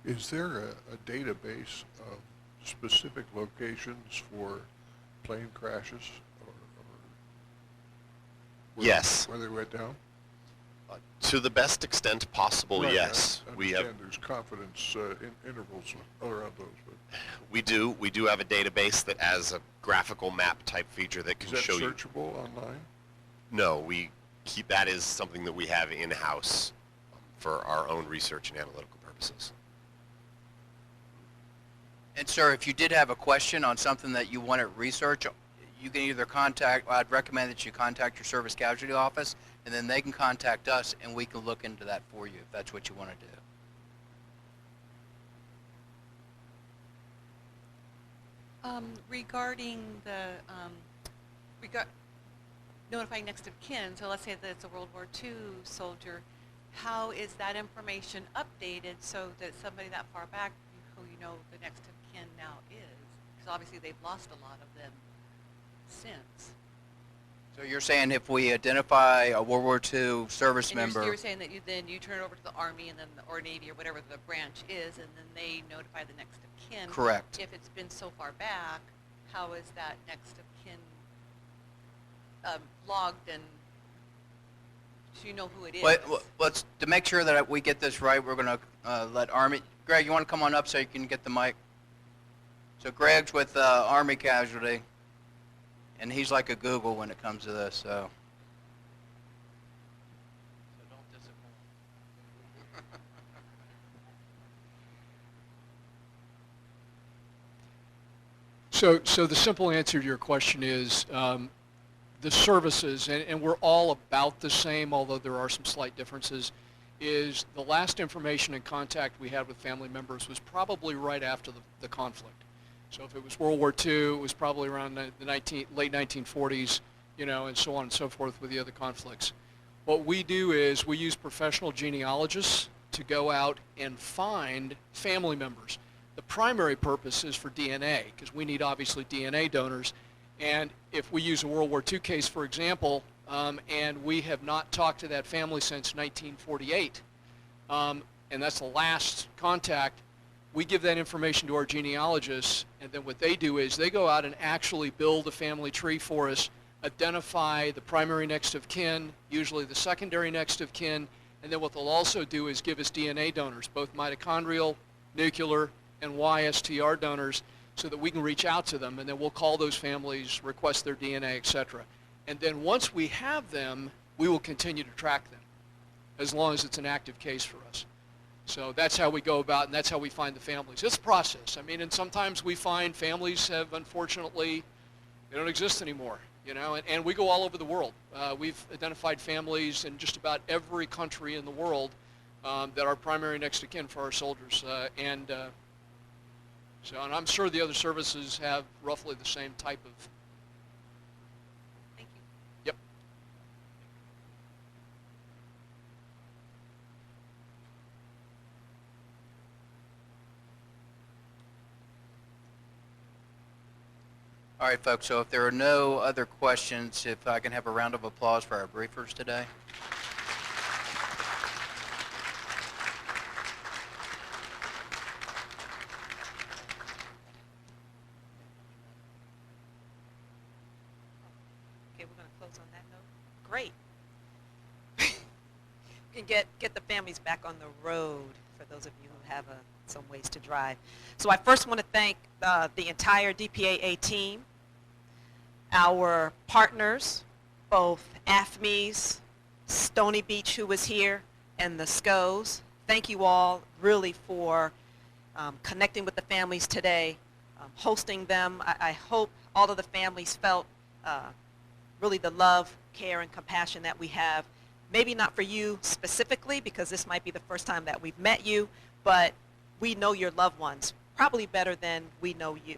Is there a database of specific locations for plane crashes or Yes. where they went down? To the best extent possible, Right, yes. I We have. understand there's confidence intervals around those, but We do. We do have a database that has a graphical map type feature that is can that show you. searchable online? No, we keep that is something that we have in-house for our own research and analytical purposes. And sir, if you did have a question on something that you wanted research, you can either contact, I'd recommend that you contact your service casualty office, and then they can contact us and we can look into that for you if that's what you want to do. Regarding the notifying next of kin, so let's say that it's a World War II soldier, how is that information updated so that somebody that far back who you know the next of kin now is? Because obviously they've lost a lot of them since. So you're saying if we identify a World War II service And member, you're saying that then you turn it over to the Army and then or Navy or whatever the branch is, and then they notify the next of kin. correct. If it's been so far back, how is that next of kin logged, and so you know who it is? Let's, to make sure that we get this right, we're going to let Army, Greg, you want to come on up so you can get the mic? So Greg's with Army Casualty, and he's like a Google when it comes to this, so. So don't disappoint. So the simple answer to your question is the services, and we're all about the same, although there are some slight differences, is the last information and contact we had with family members was probably right after the conflict. So if it was World War II, it was probably around the late 1940s, you know, and so on and so forth with the other conflicts. What we do is we use professional genealogists to go out and find family members. The primary purpose is for DNA, because we need obviously DNA donors. And if we use a World War II case, for example, and we have not talked to that family since 1948, and that's the last contact, we give that information to our genealogists, and then what they do is they go out and actually build a family tree for us, identify the primary next of kin, usually the secondary next of kin, and then what they'll also do is give us DNA donors, both mitochondrial, nuclear, and YSTR donors, so that we can reach out to them, and then we'll call those families, request their DNA, etc. And then once we have them, we will continue to track them, as long as it's an active case for us. So that's how we go about, and that's how we find the families. It's a process. I mean, and sometimes we find families have, unfortunately, they don't exist anymore, you know, and we go all over the world. We've identified families in just about every country in the world that are primary next of kin for our soldiers. And I'm sure the other services have roughly the same type of. Thank you. Yep. All right, folks, so if there are no other questions, if I can have a round of applause for our briefers today. Okay, we're going to close on that note. Great. We can get the families back on the road for those of you who have some ways to drive. So I first want to thank the entire DPAA team, our partners, both AFMES, Stony Beach, who was here, and the SCOs. Thank you all really for connecting with the families today, hosting them. I hope all of the families felt really the love, care, and compassion that we have. Maybe not for you specifically, because this might be the first time that we've met you, but we know your loved ones probably better than we know you.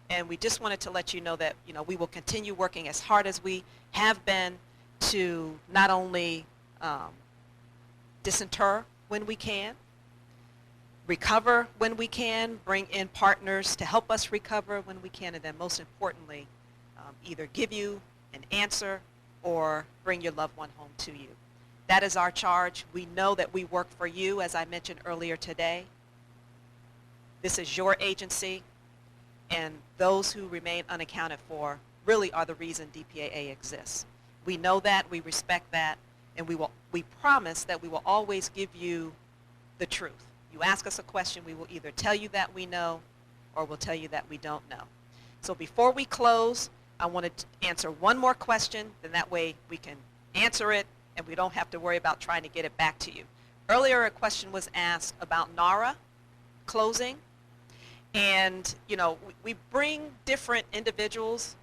And we just wanted to let you know that, you know, we will continue working as hard as we have been to not only disinter when we can, recover when we can, bring in partners to help us recover when we can, and then most importantly, either give you an answer or bring your loved one home to you. That is our charge. We know that we work for you, as I mentioned earlier today. This is your agency, and those who remain unaccounted for really are the reason DPAA exists. We know that, we respect that, and we promise that we will always give you the truth. You ask us a question, we will either tell you that we know or we'll tell you that we don't know. So before we close, I want to answer one more question, then that way we can answer it and we don't have to worry about trying to get it back to you. Earlier a question was asked about NARA closing, and you know, we bring different individuals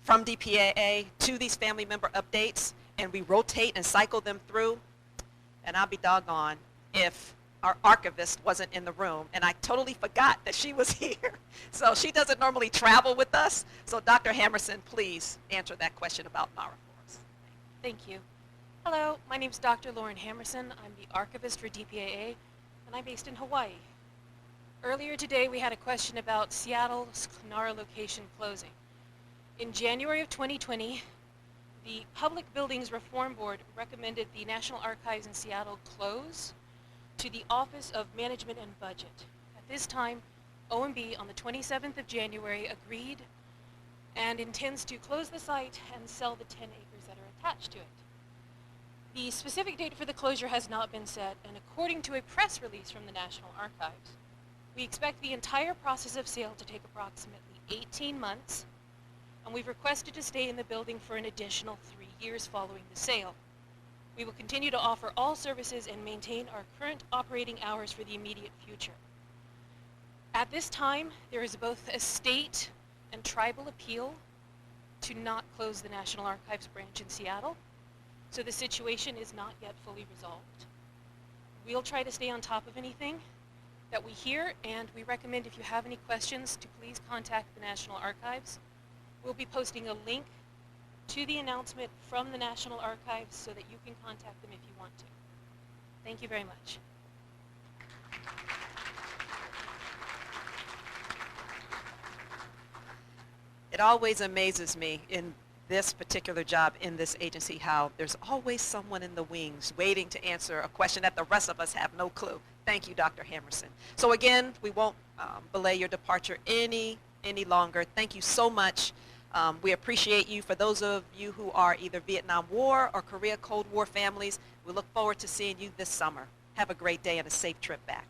from DPAA to these family member updates, and we rotate and cycle them through, and I'll be doggone if our archivist wasn't in the room, and I totally forgot that she was here. So she doesn't normally travel with us. So Dr. Hammerson, please answer that question about NARA for us. Thank you. Hello, my name is Dr. Lauren Hammerson. I'm the archivist for DPAA, and I'm based in Hawaii. Earlier today, we had a question about Seattle's NARA location closing. In January of 2020, the Public Buildings Reform Board recommended the National Archives in Seattle close to the Office of Management and Budget. At this time, OMB on the 27th of January agreed and intends to close the site and sell the 10 acres that are attached to it. The specific date for the closure has not been set, and according to a press release from the National Archives, we expect the entire process of sale to take approximately 18 months, and we've requested to stay in the building for an additional 3 years following the sale. We will continue to offer all services and maintain our current operating hours for the immediate future. At this time, there is both a state and tribal appeal to not close the National Archives branch in Seattle, so the situation is not yet fully resolved. We'll try to stay on top of anything that we hear, and we recommend if you have any questions to please contact the National Archives. We'll be posting a link to the announcement from the National Archives so that you can contact them if you want to. Thank you very much. It always amazes me in this particular job in this agency how there's always someone in the wings waiting to answer a question that the rest of us have no clue. Thank you, Dr. Hammerson. So again, we won't belay your departure any longer. Thank you so much. We appreciate you. For those of you who are either Vietnam War or Korea Cold War families, we look forward to seeing you this summer. Have a great day and a safe trip back.